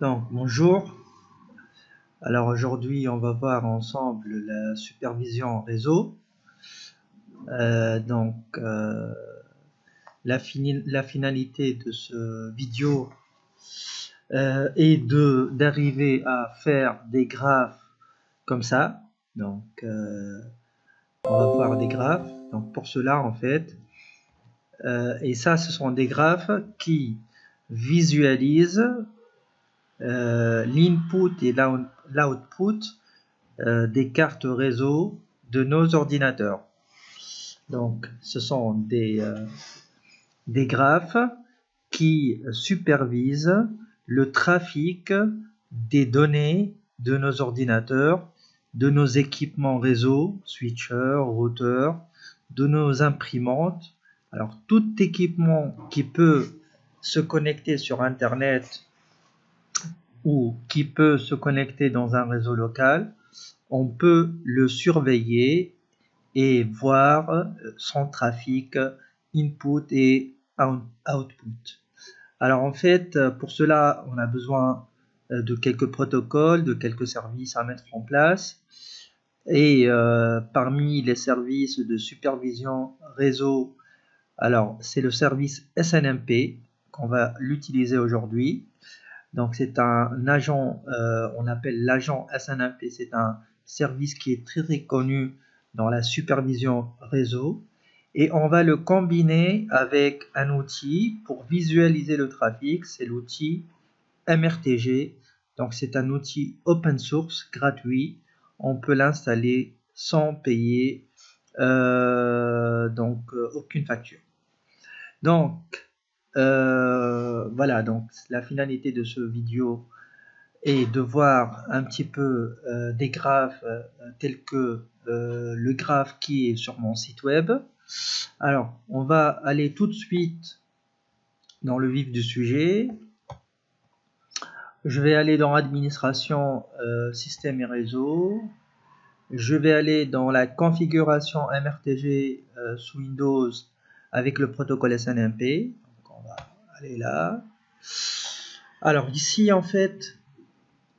Donc, bonjour. Alors aujourd'hui, on va voir ensemble la supervision réseau. La finalité de ce vidéo est d'arriver à faire des graphes comme ça. On va voir des graphes. Donc, pour cela, en fait, et ça, ce sont des graphes qui visualisent l'input et l'output des cartes réseau de nos ordinateurs. Donc, ce sont des graphes qui supervisent le trafic des données de nos ordinateurs, de nos équipements réseau, switchers, routeurs, de nos imprimantes. Alors, tout équipement qui peut se connecter sur Internet ou qui peut se connecter dans un réseau local, on peut le surveiller et voir son trafic input et output. Alors en fait, pour cela, on a besoin de quelques protocoles, de quelques services à mettre en place. Et parmi les services de supervision réseau, alors c'est le service SNMP qu'on va l'utiliser aujourd'hui. Donc c'est un agent, on appelle l'agent SNMP, c'est un service qui est très connu dans la supervision réseau et on va le combiner avec un outil pour visualiser le trafic, c'est l'outil MRTG. Donc c'est un outil open source gratuit, on peut l'installer sans payer aucune facture. Donc voilà, donc la finalité de ce vidéo est de voir un petit peu des graphes tels que le graphe qui est sur mon site web. Alors, on va aller tout de suite dans le vif du sujet. Je vais aller dans administration système et réseau. Je vais aller dans la configuration MRTG sous Windows avec le protocole SNMP. Donc, on va aller là. Alors ici, en fait,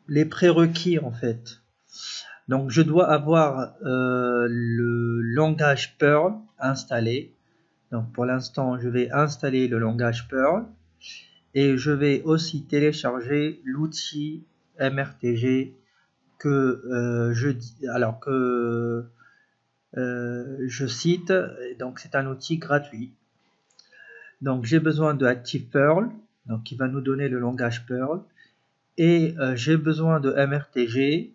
les prérequis, en fait. Donc, je dois avoir le langage Perl installé. Donc, pour l'instant, je vais installer le langage Perl. Et je vais aussi télécharger l'outil MRTG que je cite. Donc, c'est un outil gratuit. Donc, j'ai besoin de ActivePerl, donc qui va nous donner le langage Perl. Et j'ai besoin de MRTG.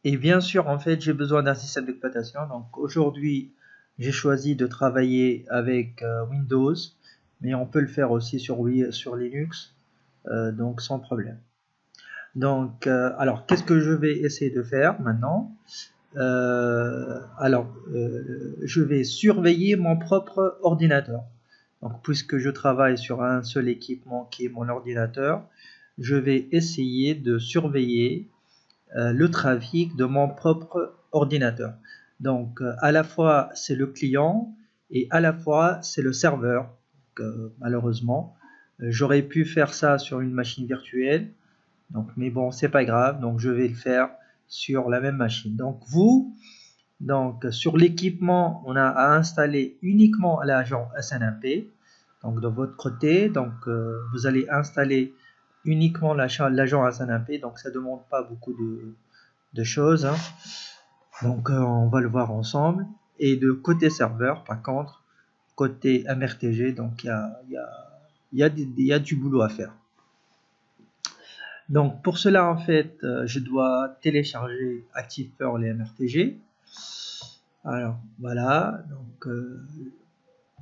Et bien sûr, en fait, j'ai besoin d'un système d'exploitation. Donc, aujourd'hui, j'ai choisi de travailler avec Windows, mais on peut le faire aussi sur Linux, donc sans problème. Donc, alors, qu'est-ce que je vais essayer de faire maintenant? Je vais surveiller mon propre ordinateur. Donc, puisque je travaille sur un seul équipement qui est mon ordinateur, je vais essayer de surveiller le trafic de mon propre ordinateur. Donc, à la fois, c'est le client et à la fois, c'est le serveur. Donc, malheureusement, j'aurais pu faire ça sur une machine virtuelle. Donc, mais bon, c'est pas grave. Donc, je vais le faire sur la même machine. Donc, sur l'équipement, on a à installer uniquement l'agent SNMP. Donc, de votre côté, vous allez installer uniquement l'agent SNMP. Donc, ça ne demande pas beaucoup de choses. Hein. Donc, on va le voir ensemble. Et de côté serveur, par contre, côté MRTG, donc il y a du boulot à faire. Donc, pour cela, en fait, je dois télécharger ActivePerl et MRTG. Alors, voilà. Donc, il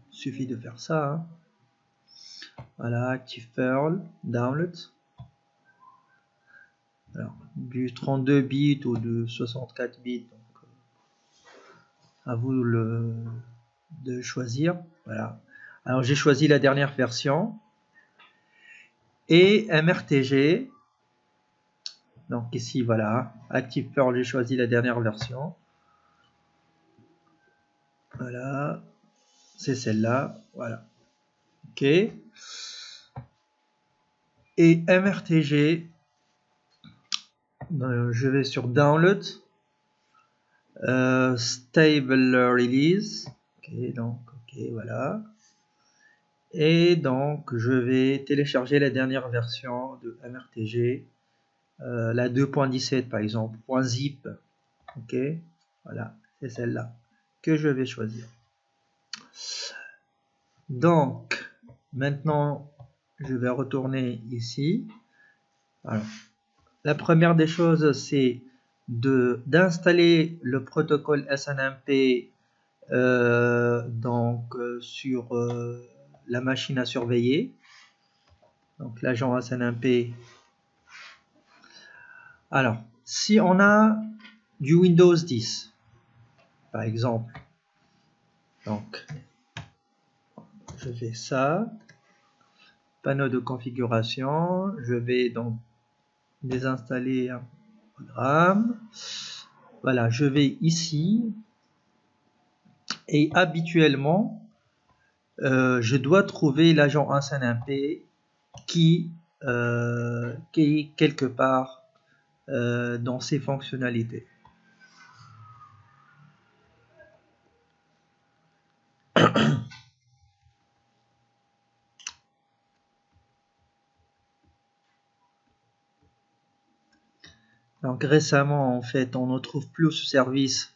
suffit de faire ça. Hein. Voilà, ActivePerl, download. Alors, du 32 bits ou de 64 bits. Donc, à vous de choisir. Voilà. Alors, j'ai choisi la dernière version. Et MRTG. Donc, ici, voilà. ActivePerl, j'ai choisi la dernière version. Voilà. C'est celle-là. Voilà. OK. Et MRTG, Je vais sur Download, Stable Release. Ok, donc, ok, voilà. Et donc, je vais télécharger la dernière version de MRTG, la 2.17 par exemple, .zip. Ok, voilà, c'est celle-là que je vais choisir. Donc, maintenant, je vais retourner ici. Alors, la première des choses, c'est d'installer le protocole SNMP sur la machine à surveiller. Donc, l'agent SNMP. Alors, si on a du Windows 10, par exemple, donc, je fais ça, panneau de configuration, je vais donc désinstaller un programme. Voilà, je vais ici et habituellement, je dois trouver l'agent SNMP qui est quelque part dans ses fonctionnalités. Donc récemment, en fait, on ne trouve plus ce service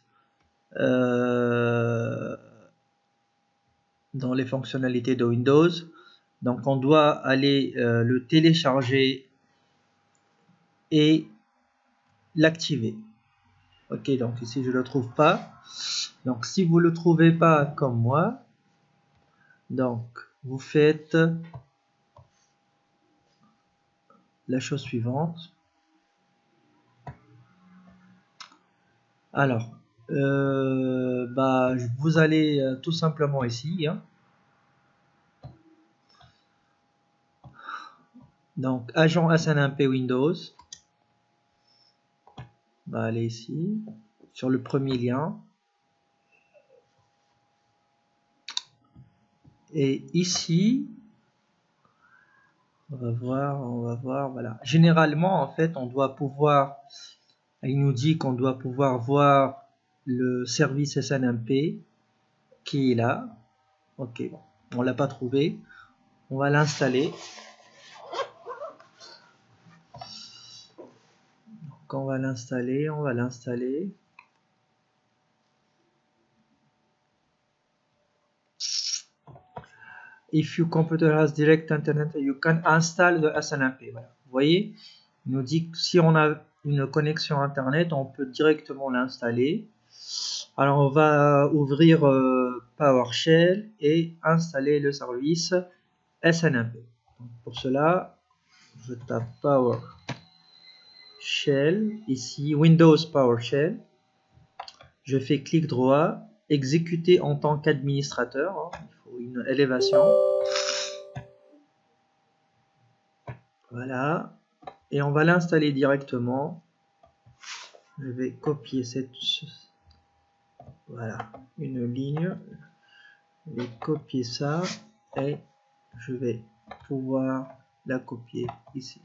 dans les fonctionnalités de Windows. Donc on doit aller le télécharger et l'activer. Ok, donc ici je ne le trouve pas. Donc si vous ne le trouvez pas comme moi, donc vous faites la chose suivante. Alors, vous allez tout simplement ici. Hein. Donc, agent SNMP Windows. On va aller ici, sur le premier lien. Et ici, on va voir, voilà. Généralement, en fait, on doit pouvoir, il nous dit qu'on doit pouvoir voir le service SNMP qui est là. Ok, bon, on l'a pas trouvé. On va l'installer. Donc, on va l'installer. If your computer has direct internet, you can install the SNMP. Voilà. Vous voyez, il nous dit que si on a une connexion internet, on peut directement l'installer. Alors on va ouvrir PowerShell et installer le service SNMP. Donc, pour cela, je tape PowerShell, ici Windows PowerShell. Je fais clic droit, exécuter en tant qu'administrateur. Hein, il faut une élévation. Voilà. Et on va l'installer directement. Je vais copier voilà, une ligne. Je vais copier ça et je vais pouvoir la copier ici.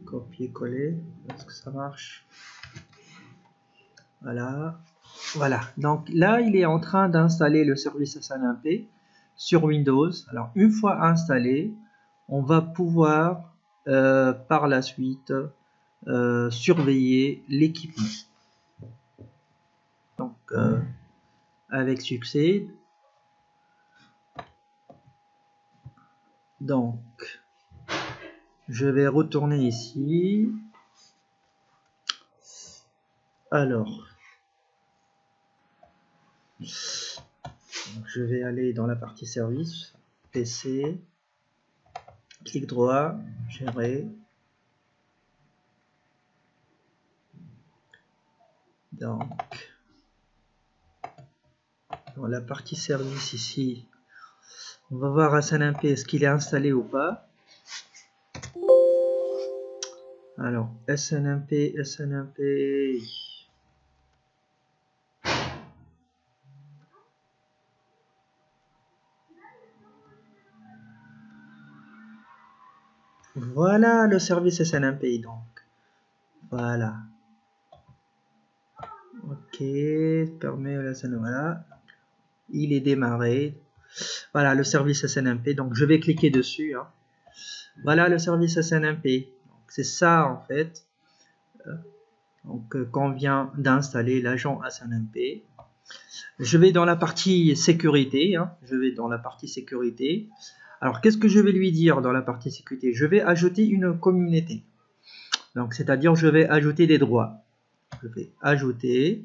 Copier-coller. Est-ce que ça marche? Voilà. Voilà. Donc là, il est en train d'installer le service SNMP sur Windows. Alors, une fois installé, on va pouvoir par la suite surveiller l'équipement. Donc, avec succès. Donc, je vais retourner ici. Alors, je vais aller dans la partie service, PC, clic droit, gérer. Donc, dans la partie service ici, on va voir SNMP, est-ce qu'il est installé ou pas. Alors, SNMP. Voilà le service SNMP donc. Voilà. Ok, permet la SNMP. Voilà. Il est démarré. Voilà le service SNMP. Donc je vais cliquer dessus. Hein. Voilà le service SNMP. C'est ça en fait. Donc qu'on vient d'installer l'agent SNMP. Je vais dans la partie sécurité. Hein. Je vais dans la partie sécurité. Alors qu'est-ce que je vais lui dire dans la partie sécurité? Je vais ajouter une communauté. Donc c'est-à-dire je vais ajouter des droits. Je vais ajouter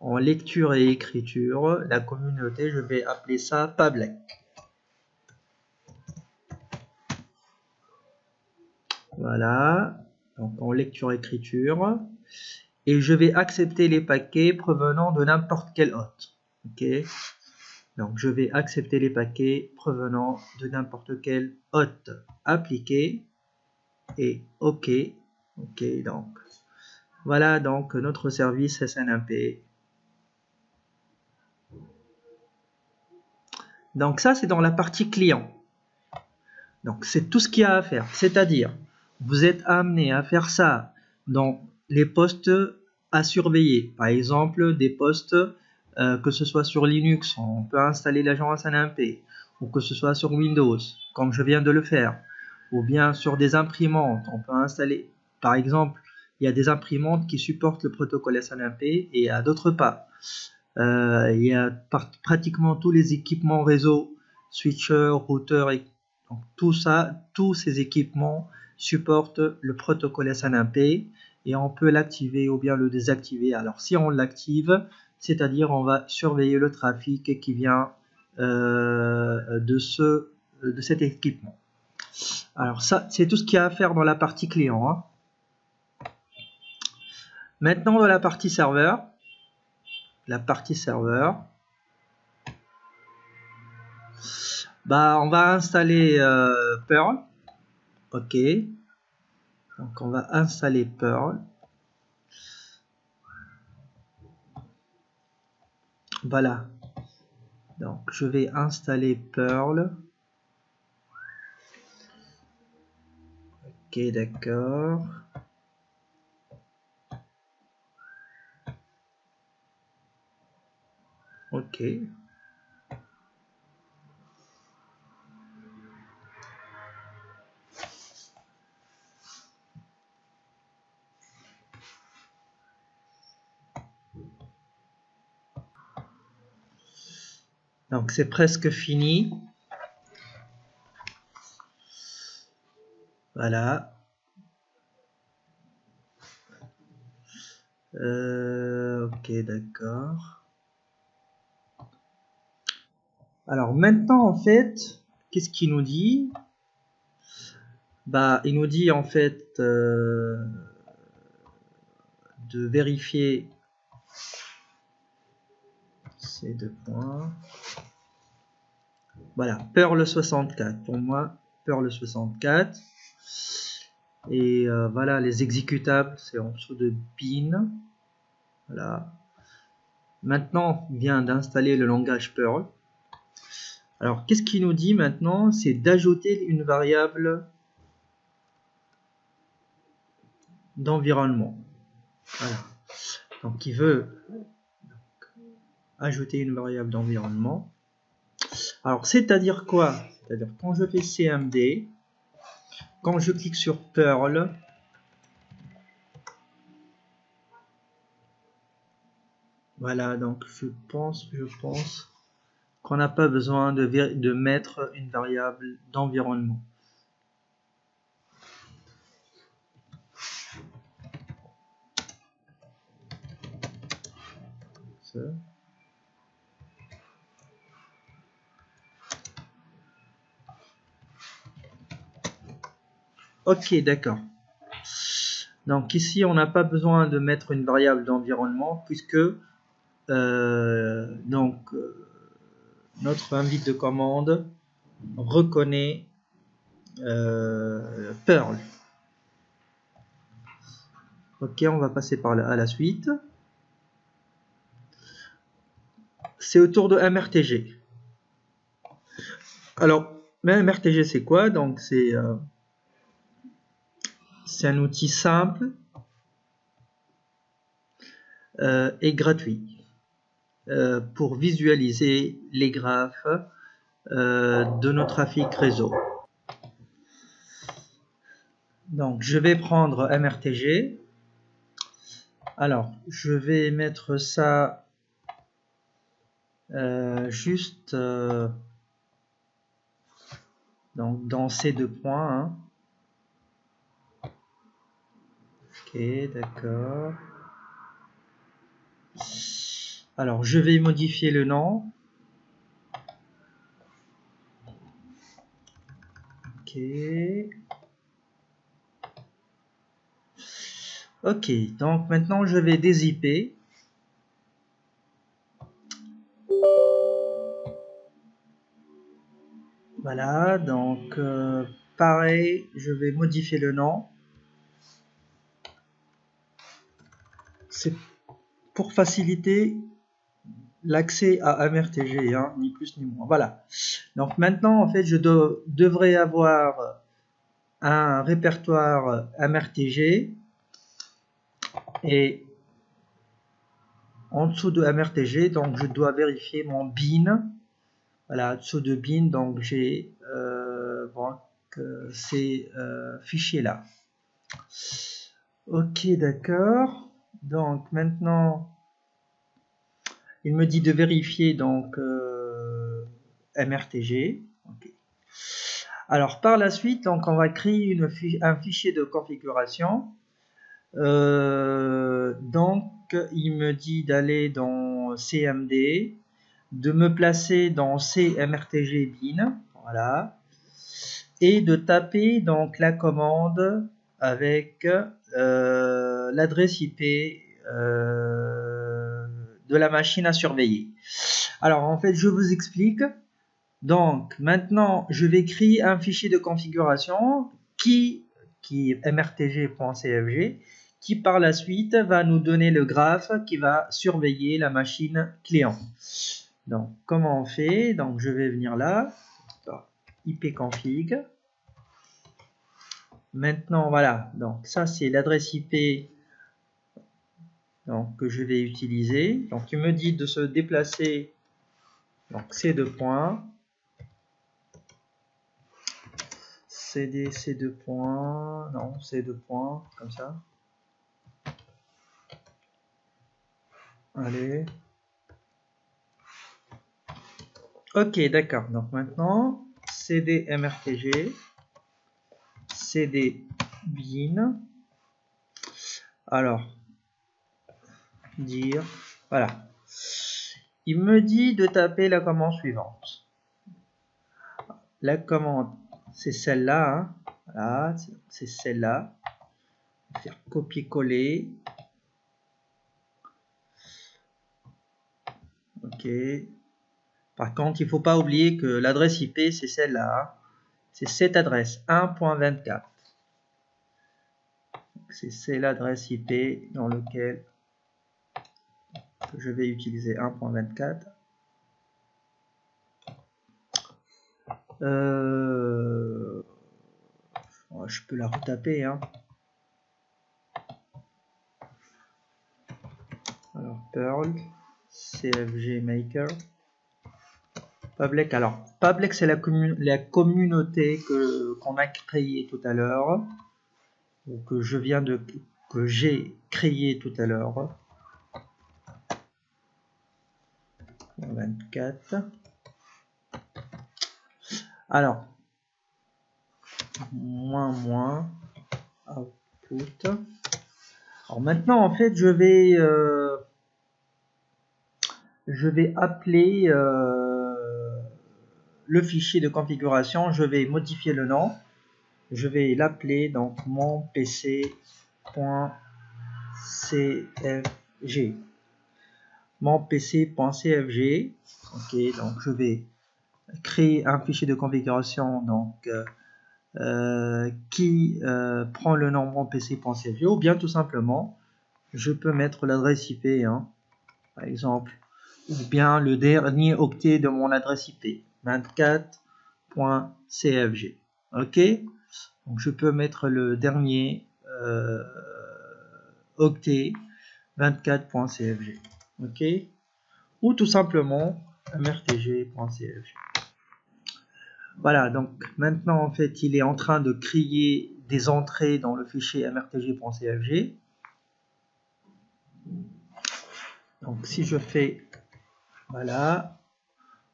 en lecture et écriture la communauté. Je vais appeler ça public. Voilà. Donc en lecture écriture. Et je vais accepter les paquets provenant de n'importe quel hôte. Ok. Donc je vais accepter les paquets provenant de n'importe quel hôte. Appliquer et OK. OK, donc voilà donc notre service SNMP. Donc ça c'est dans la partie client. Donc c'est tout ce qu'il y a à faire. C'est-à-dire vous êtes amené à faire ça dans les postes à surveiller. Par exemple des postes que ce soit sur Linux, on peut installer l'agent SNMP, ou que ce soit sur Windows, comme je viens de le faire, ou bien sur des imprimantes, on peut installer, par exemple, il y a des imprimantes qui supportent le protocole SNMP et à d'autres pas. Il y a pratiquement tous les équipements réseau, switcher, routeur, et donc tout ça, tous ces équipements supportent le protocole SNMP et on peut l'activer ou bien le désactiver. Alors si on l'active, c'est-à-dire on va surveiller le trafic qui vient de cet équipement. Alors ça, c'est tout ce qu'il y a à faire dans la partie client. Hein. Maintenant dans la partie serveur, bah on va installer Perl. Ok, donc on va installer Perl. Voilà, donc je vais installer Perl. Ok, d'accord. Ok. Donc c'est presque fini. Voilà. Ok, d'accord. Alors maintenant, en fait, qu'est-ce qu'il nous dit? Bah, il nous dit en fait de vérifier ces deux points. Voilà, Perl 64. Pour moi, Perl 64. Et voilà, les exécutables, c'est en dessous de bin. Voilà. Maintenant, on vient d'installer le langage Perl. Alors, qu'est-ce qu'il nous dit maintenant? C'est d'ajouter une variable d'environnement. Voilà. Donc, il veut ajouter une variable d'environnement. Alors, c'est-à-dire quoi? C'est-à-dire quand je fais cmd, quand je clique sur Perl, voilà, donc je pense qu'on n'a pas besoin de mettre une variable d'environnement. Ok, d'accord. Donc ici, on n'a pas besoin de mettre une variable d'environnement puisque notre invite de commande reconnaît Perl. Ok, on va passer à la suite. C'est au tour de MRTG. Alors, MRTG, c'est quoi? Donc, c'est c'est un outil simple et gratuit pour visualiser les graphes de nos trafics réseau. Donc je vais prendre MRTG. Alors je vais mettre ça juste donc dans ces deux points. Hein. Ok, d'accord. Alors je vais modifier le nom. Ok. Ok, donc maintenant je vais dézipper. Voilà, donc pareil, je vais modifier le nom. C'est pour faciliter l'accès à MRTG, hein, ni plus ni moins. Voilà. Donc maintenant, en fait, je devrais avoir un répertoire MRTG et en dessous de MRTG, donc je dois vérifier mon bin. Voilà, en dessous de bin, donc j'ai ces fichiers-là. Ok, d'accord. Donc maintenant, il me dit de vérifier donc MRTG. Okay. Alors par la suite, donc on va créer un fichier de configuration. Donc il me dit d'aller dans CMD, de me placer dans CMRTG bin, voilà, et de taper donc la commande avec l'adresse IP de la machine à surveiller. Alors en fait je vous explique. Donc maintenant je vais créer un fichier de configuration qui est mrtg.cfg qui par la suite va nous donner le graphe qui va surveiller la machine client. Donc comment on fait? Donc je vais venir là, ipconfig. Maintenant voilà, donc ça c'est l'adresse IP donc, que je vais utiliser. Donc il me dit de se déplacer donc ces deux points. CD ces deux points, non, ces deux points, comme ça. Allez. Ok, d'accord. Donc maintenant, CD MRTG, CD bin. Alors, dire, voilà. Il me dit de taper la commande suivante. La commande, c'est celle-là. Hein. Voilà, c'est celle-là. Faire copier-coller. Ok. Par contre, il ne faut pas oublier que l'adresse IP, c'est celle-là. C'est cette adresse, 1.24. C'est l'adresse IP dans laquelle je vais utiliser 1.24. Je peux la retaper. Hein. Alors, Perl, CFG Maker. Public, alors Public c'est la communauté qu'on a créée tout à l'heure, ou que j'ai créé tout à l'heure. 24. Alors, moins output. Alors maintenant en fait je vais appeler le fichier de configuration, je vais modifier le nom, je vais l'appeler donc mon pc.cfg. Mon pc.cfg. Ok, donc je vais créer un fichier de configuration donc qui prend le nom mon pc.cfg, ou bien tout simplement je peux mettre l'adresse IP, hein, par exemple, ou bien le dernier octet de mon adresse IP, 24.cfg. Ok, donc je peux mettre le dernier octet 24.cfg, ok, ou tout simplement mrtg.cfg. Voilà, donc maintenant en fait il est en train de créer des entrées dans le fichier mrtg.cfg. Donc si je fais, voilà,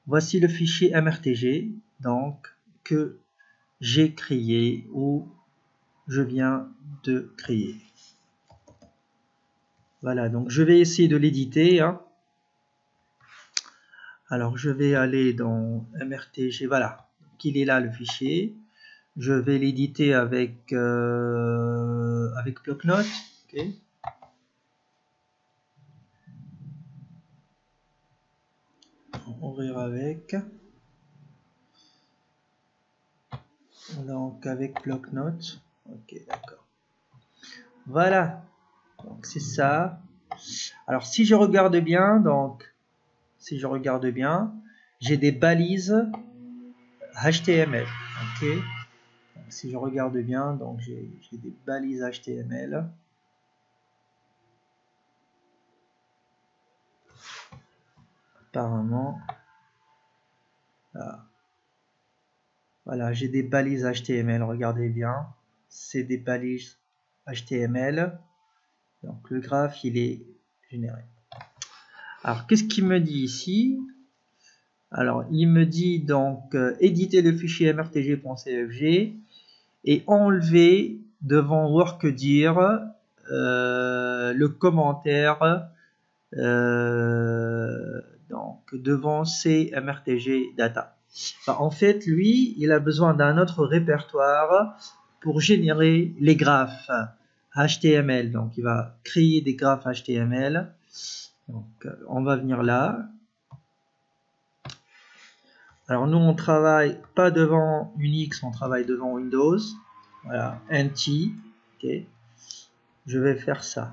voici le fichier mrtg donc que j'ai créé ou je viens de créer. Voilà, donc je vais essayer de l'éditer, hein. Alors je vais aller dans mrtg, voilà, donc il est là le fichier. Je vais l'éditer avec avec bloc-notes, ok. Ouvrir avec, donc avec bloc-notes, ok, d'accord. Voilà, donc c'est ça. Alors si je regarde bien, donc si je regarde bien, j'ai des balises HTML, ok. Donc, si je regarde bien, donc j'ai des balises HTML. Apparemment, là. Voilà, j'ai des balises HTML, regardez bien, c'est des balises HTML, donc le graphe il est généré. Alors qu'est-ce qu'il me dit ici? Alors il me dit donc éditer le fichier mrtg.cfg et enlever devant workdir le commentaire donc devant cmrtg data. En fait, lui, il a besoin d'un autre répertoire pour générer les graphes HTML. Donc, il va créer des graphes HTML. Donc, on va venir là. Alors, nous, on travaille pas devant Unix, on travaille devant Windows. Voilà, NT. Okay. Je vais faire ça.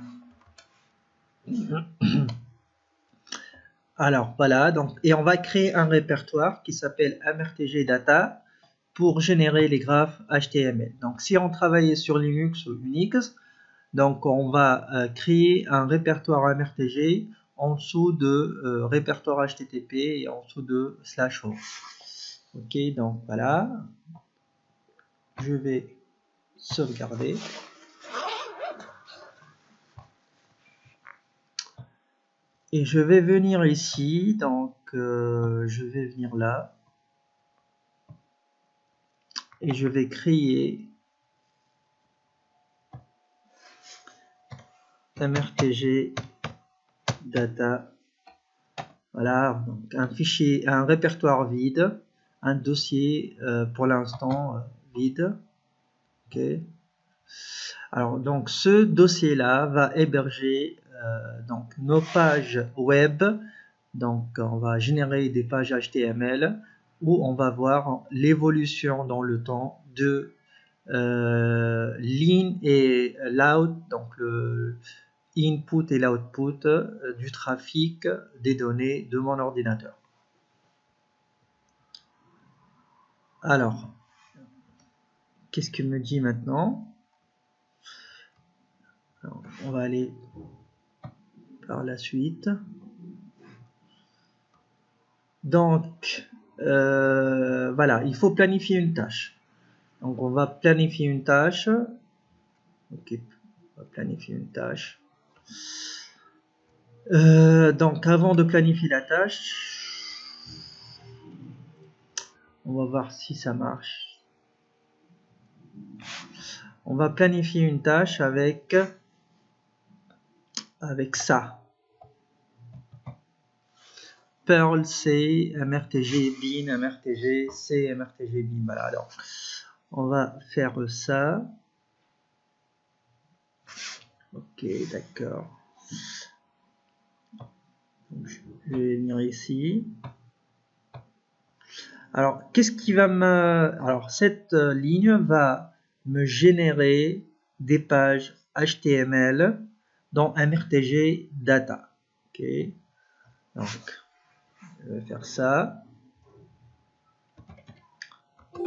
Alors voilà, donc, et on va créer un répertoire qui s'appelle mrtg data pour générer les graphes HTML. Donc si on travaillait sur Linux ou Unix, donc on va créer un répertoire mrtg en dessous de répertoire http et en dessous de /home. Ok, donc voilà, je vais sauvegarder. Et je vais venir ici, donc je vais venir là. Et je vais créer mrtg data. Voilà, donc un fichier, un répertoire vide, un dossier pour l'instant vide. Ok. Alors donc ce dossier-là va héberger donc nos pages web. Donc on va générer des pages HTML où on va voir l'évolution dans le temps de l'in et l'out, donc le input et l'output du trafic des données de mon ordinateur. Alors, qu'est-ce qu'il me dit maintenant? Alors, on va aller par la suite. Donc, voilà, il faut planifier une tâche. Donc, on va planifier une tâche. Ok, on va planifier une tâche. Donc, avant de planifier la tâche, on va voir si ça marche. On va planifier une tâche avec ça. Perl C, mrtg bin, mrtg C, mrtg bin. Voilà, alors on va faire ça. Ok, d'accord. Je vais venir ici. Alors, qu'est-ce qui va me... Alors, cette ligne va me générer des pages HTML dans mrtg data. Ok, donc je vais faire ça.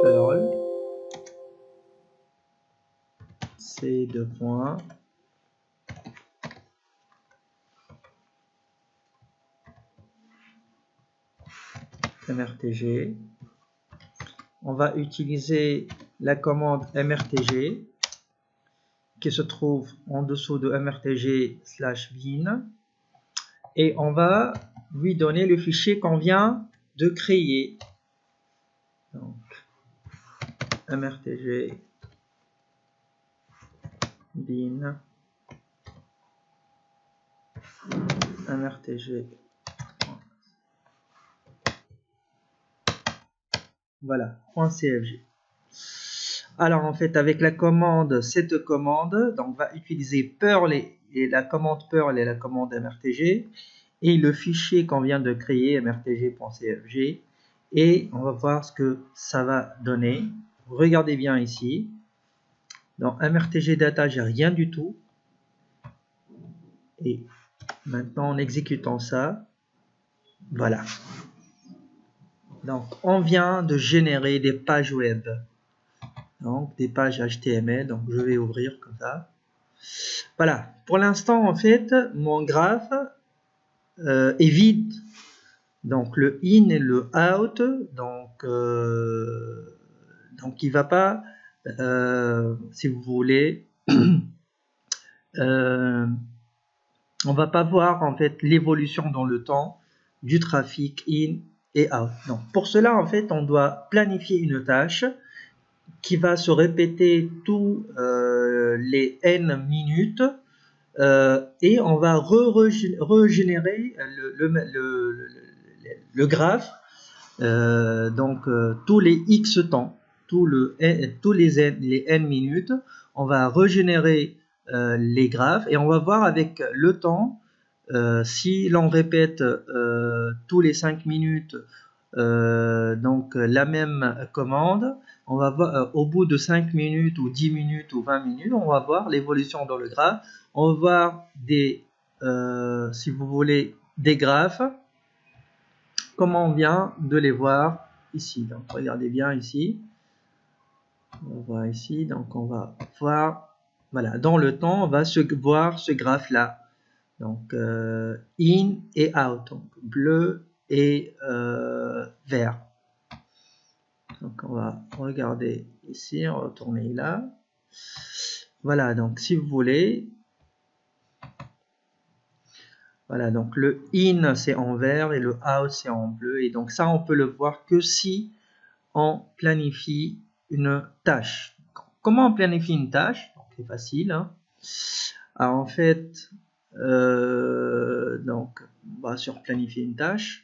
Perl C deux points. MRTG. On va utiliser la commande MRTG qui se trouve en dessous de mrtg/bin et on va lui donner le fichier qu'on vient de créer. Donc, mrtg bin mrtg. Voilà, .cfg. Alors en fait avec la commande, cette commande, donc on va utiliser Perl et la commande Perl et la commande mrtg et le fichier qu'on vient de créer mrtg.cfg et on va voir ce que ça va donner. Regardez bien ici. Dans mrtg data, j'ai rien du tout. Et maintenant en exécutant ça, voilà. Donc on vient de générer des pages web. Donc des pages HTML, donc je vais ouvrir comme ça. Voilà, pour l'instant en fait mon graphe est vide. Donc le in et le out, donc il va pas, si vous voulez, on va pas voir en fait l'évolution dans le temps du trafic in et out. Donc pour cela en fait on doit planifier une tâche qui va se répéter tous les n minutes et on va régénérer le graphe tous les x temps, tous les n minutes, on va régénérer les graphes et on va voir avec le temps si l'on répète tous les 5 minutes la même commande, on va voir au bout de 5 minutes ou 10 minutes ou 20 minutes, on va voir l'évolution dans le graphe. On va voir des, si vous voulez, des graphes, comme on vient de les voir ici. Donc regardez bien ici. On voit ici, donc on va voir, voilà, dans le temps, on va voir ce graphe-là. Donc in et out, donc bleu et vert. Donc on va regarder ici, on va retourner là. Voilà, donc si vous voulez, voilà, donc le in c'est en vert et le out c'est en bleu. Et donc ça on peut le voir que si on planifie une tâche. Comment on planifie une tâche? C'est facile. Hein. Alors en fait, donc on va sur planifier une tâche.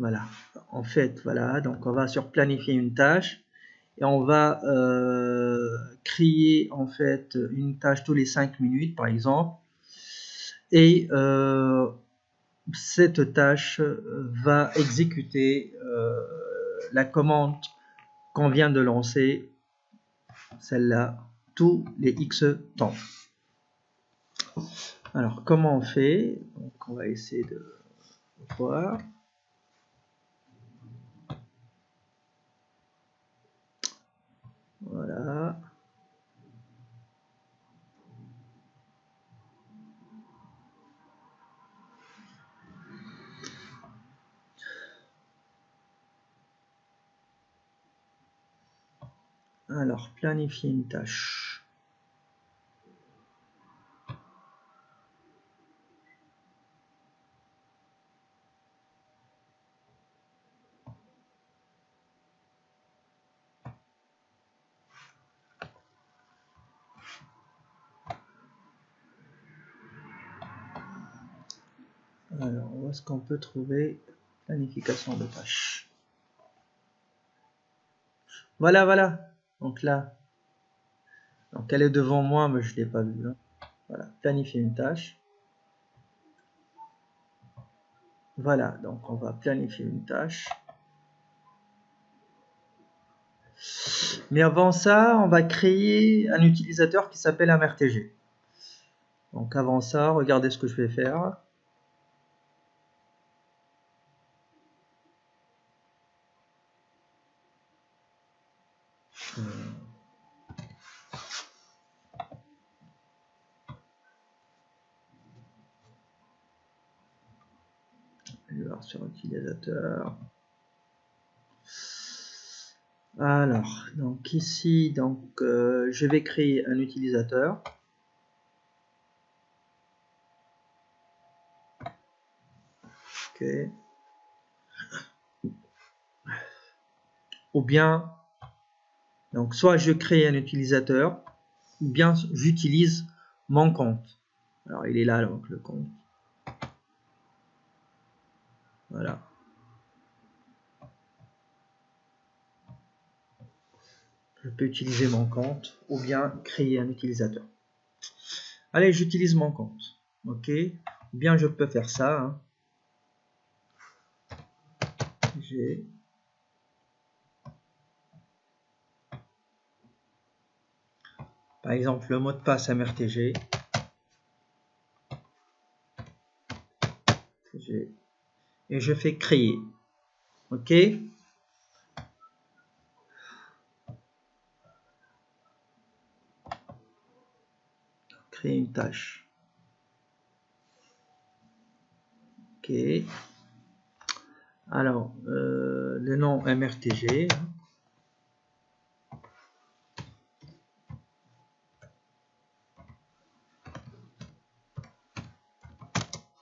Voilà, en fait, voilà, donc on va sur planifier une tâche et on va créer en fait une tâche tous les 5 minutes par exemple et cette tâche va exécuter la commande qu'on vient de lancer, celle-là, tous les X temps. Alors, comment on fait? Donc, on va essayer de voir. Voilà. Alors, planifier une tâche. Alors, où est-ce qu'on peut trouver planification de tâches? Voilà, voilà. Donc là, donc elle est devant moi, mais je ne l'ai pas vue. Hein. Voilà, planifier une tâche. Voilà, donc on va planifier une tâche. Mais avant ça, on va créer un utilisateur qui s'appelle mrtg. Donc avant ça, regardez ce que je vais faire. je vais voir sur utilisateur. Alors, donc ici, donc je vais créer un utilisateur. Ok. Ou bien, donc soit je crée un utilisateur, ou bien j'utilise mon compte. Alors il est là donc le compte. Voilà. Je peux utiliser mon compte ou bien créer un utilisateur. Allez, j'utilise mon compte. Ok. Ou bien je peux faire ça. Hein. J'ai par exemple le mot de passe MRTG. Et je fais créer. Ok. Créer une tâche. Ok. Alors, le nom MRTG.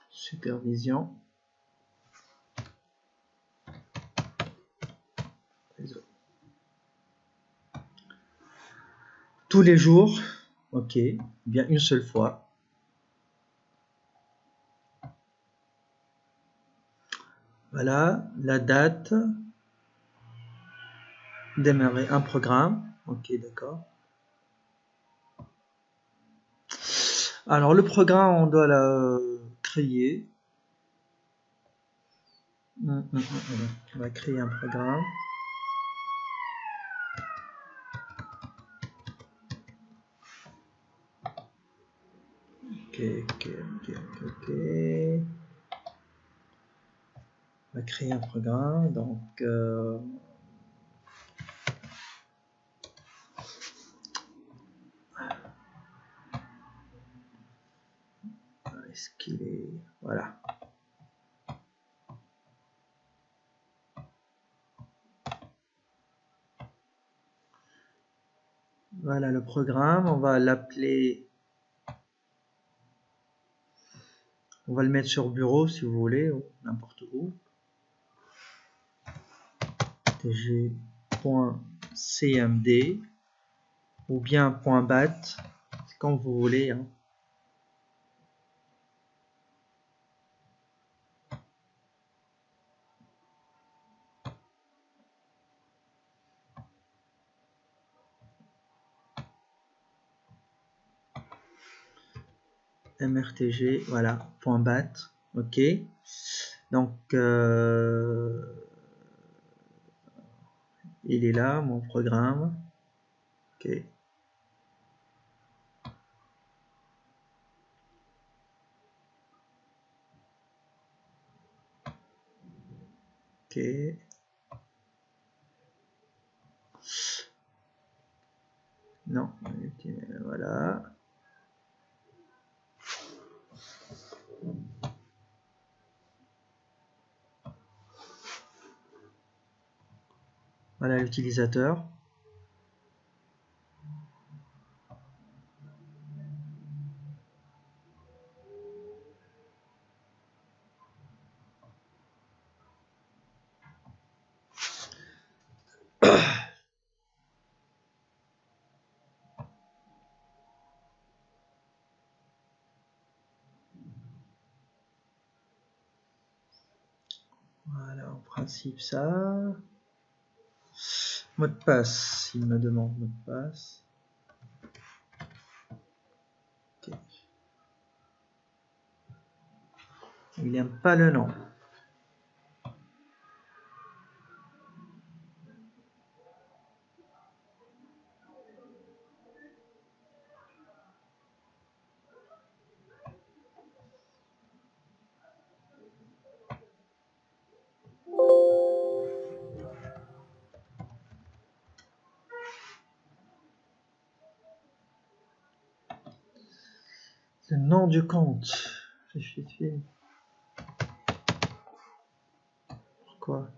Supervision. Tous les jours. Ok. Bien une seule fois. Voilà, la date, démarrer un programme. Ok, d'accord. Alors, le programme, on doit le créer. On va créer un programme. Ok. On va créer un programme. Donc, est-ce qu'il est... Voilà. Voilà le programme. On va l'appeler... On va le mettre sur bureau si vous voulez, ou n'importe où. tg.cmd ou bien .bat, comme vous voulez. Hein. mrtg, voilà, .bat, ok. Donc, il est là, mon programme. Ok. Ok. Non, voilà. Voilà l'utilisateur. Voilà, en principe ça. Mot de passe, il me demande mot de passe. Okay. Il n'aime pas le nom. Nom du compte. Pourquoi?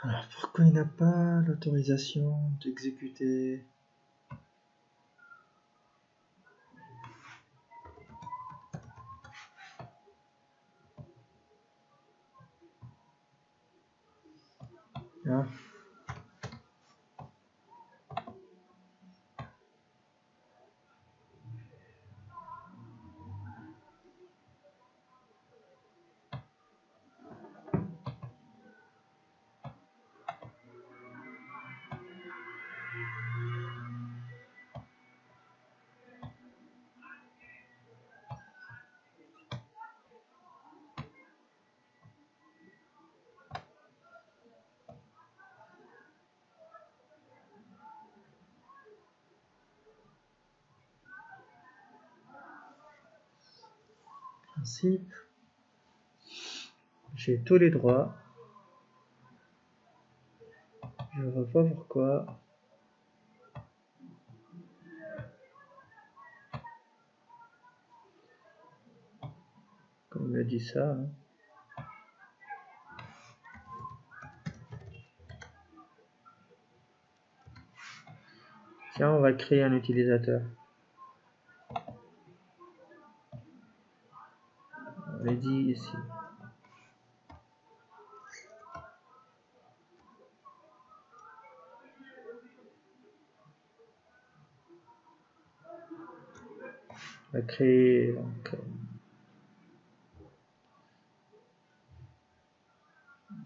Alors, pourquoi il n'a pas l'autorisation d'exécuter? Ah. Principe. J'ai tous les droits. Je ne vois pas pourquoi. Comme on me dit ça. Hein. Tiens, on va créer un utilisateur. On l'a dit ici. On va créer donc,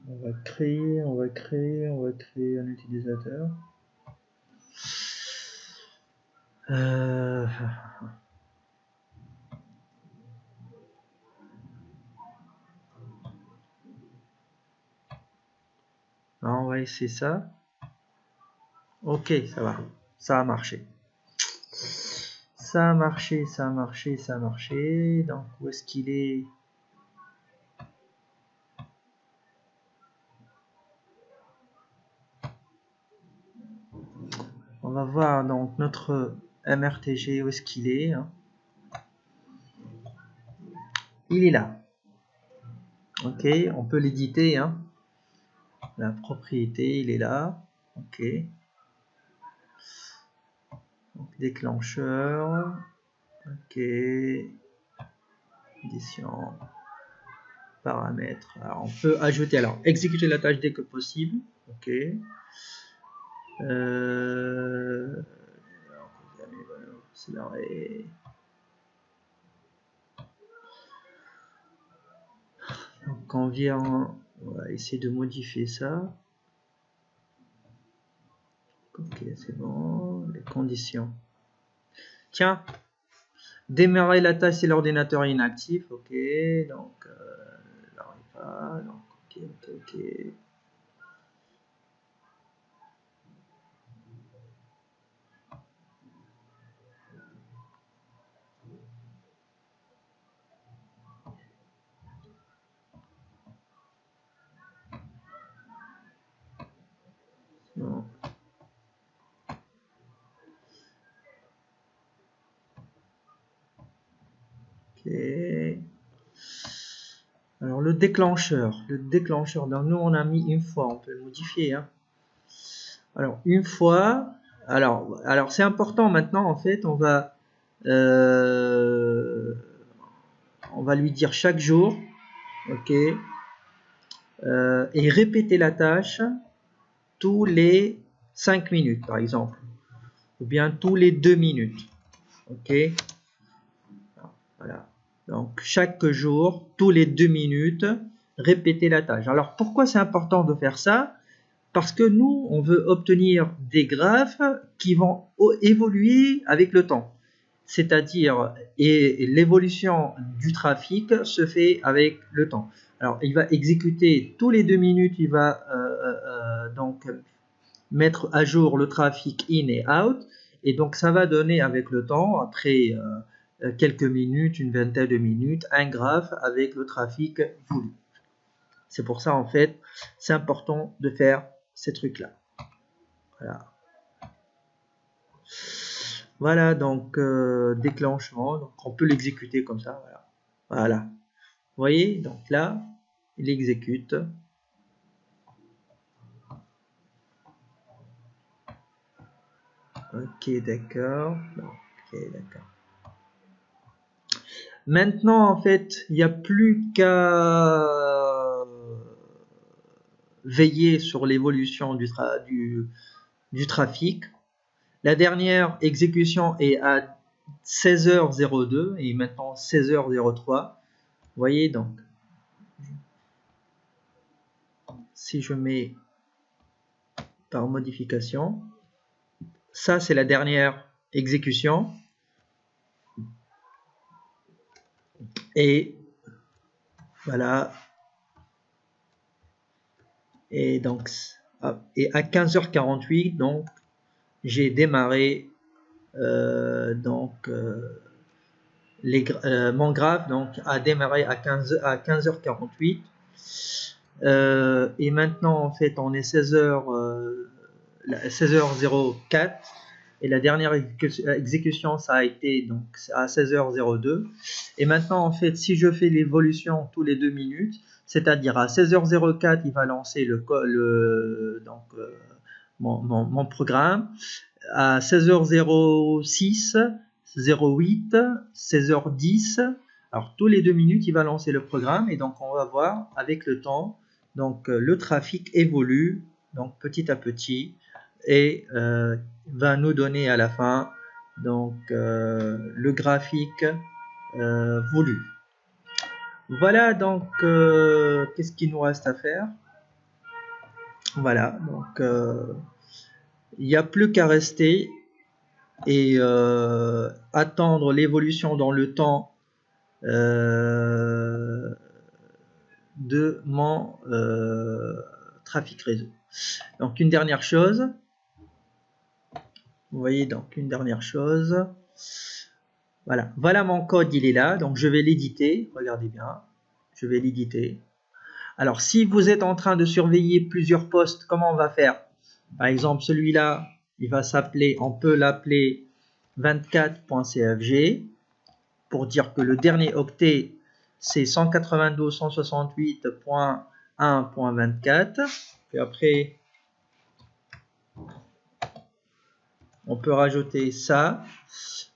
on va créer un utilisateur. Alors, on va essayer ça. Ok, ça va. Ça a marché. Ça a marché. Donc, où est-ce qu'il est? On va voir donc notre MRTG, où est-ce qu'il est, hein. Il est là. Ok, on peut l'éditer, hein. La propriété, il est là. Ok. Donc, déclencheur. Ok. Édition. Paramètres. Alors, on peut ajouter, alors, exécuter la tâche dès que possible. Ok. Donc, on va essayer de modifier ça. Ok, c'est bon. Les conditions. Tiens, démarrer la tâche si l'ordinateur est inactif. Ok, donc, n'arrive pas. Donc, ok. Non. Ok. Alors le déclencheur, donc nous on a mis une fois, on peut le modifier, hein. Alors une fois, alors c'est important maintenant en fait, on va lui dire chaque jour, ok, et répéter la tâche tous les 5 minutes par exemple, ou bien tous les 2 minutes, ok, voilà. Donc chaque jour, tous les 2 minutes, répéter la tâche. Alors pourquoi c'est important de faire ça? Parce que nous, on veut obtenir des graphes qui vont évoluer avec le temps. C'est-à-dire, et l'évolution du trafic se fait avec le temps. Alors, il va exécuter tous les 2 minutes, il va donc mettre à jour le trafic in et out. Et donc ça va donner avec le temps, après quelques minutes, une vingtaine de minutes, un graphe avec le trafic voulu. C'est pour ça, en fait, c'est important de faire ces trucs-là. Voilà. Voilà, donc déclenchement. Donc on peut l'exécuter comme ça. Voilà. Voilà. Vous voyez, donc là, il exécute. Ok, d'accord. Ok, d'accord. Maintenant, en fait, il n'y a plus qu'à veiller sur l'évolution du trafic. La dernière exécution est à 16h02 et maintenant 16h03. Vous voyez, donc, si je mets par modification, ça c'est la dernière exécution. Et voilà. Et donc, et à 15h48, donc, j'ai démarré mon graphe donc a démarré à 15h48 et maintenant en fait on est 16h04 et la dernière exécution ça a été donc à 16h02 et maintenant en fait si je fais l'évolution tous les 2 minutes, c'est-à-dire à 16h04 il va lancer mon programme, à 16h06, 08, 16h10. Alors tous les 2 minutes, il va lancer le programme et donc on va voir avec le temps. Donc le trafic évolue donc petit à petit et va nous donner à la fin donc le graphique voulu. Voilà donc qu'est-ce qu'il nous reste à faire? Voilà donc il n'y a plus qu'à rester et attendre l'évolution dans le temps de mon trafic réseau. Donc une dernière chose, vous voyez donc une dernière chose, voilà mon code, il est là, donc je vais l'éditer, regardez bien, je vais l'éditer. Alors si vous êtes en train de surveiller plusieurs postes, comment on va faire? Par exemple celui-là, il va s'appeler, on peut l'appeler 24.cfg pour dire que le dernier octet c'est 192.168.1.24. Puis après on peut rajouter ça.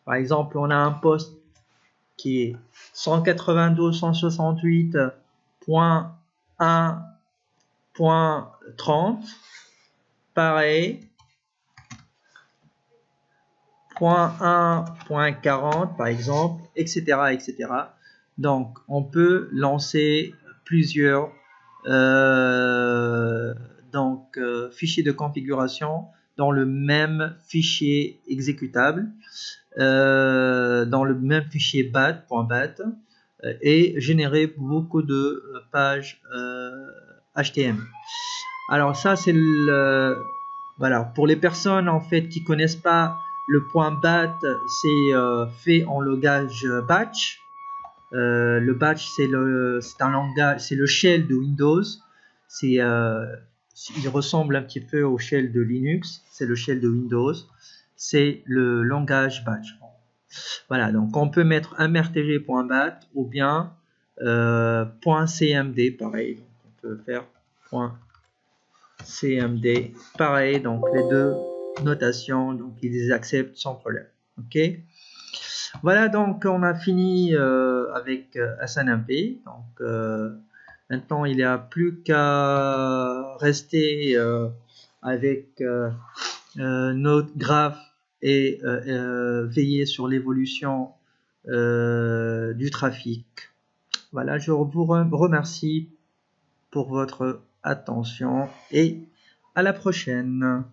Par exemple on a un poste qui est 192.168.1.30. Pareil. .1.40 par exemple, etc., etc. Donc on peut lancer plusieurs fichiers de configuration dans le même fichier exécutable, dans le même fichier bat.bat et générer beaucoup de pages HTML. Alors ça c'est le voilà, pour les personnes en fait qui connaissent pas le point bat, c'est fait en langage batch. Le batch c'est un langage, c'est le shell de Windows. Il ressemble un petit peu au shell de Linux. C'est le shell de Windows. C'est le langage batch. Voilà, donc on peut mettre mrtg.bat ou bien .cmd, pareil. Donc on peut faire .cmd, pareil. Donc les deux notations, donc ils les acceptent sans problème. Ok. Voilà, donc on a fini avec SNMP. Donc maintenant il n'y a plus qu'à rester avec notre graphe et veiller sur l'évolution du trafic. Voilà, je vous remercie pour votre attention et à la prochaine.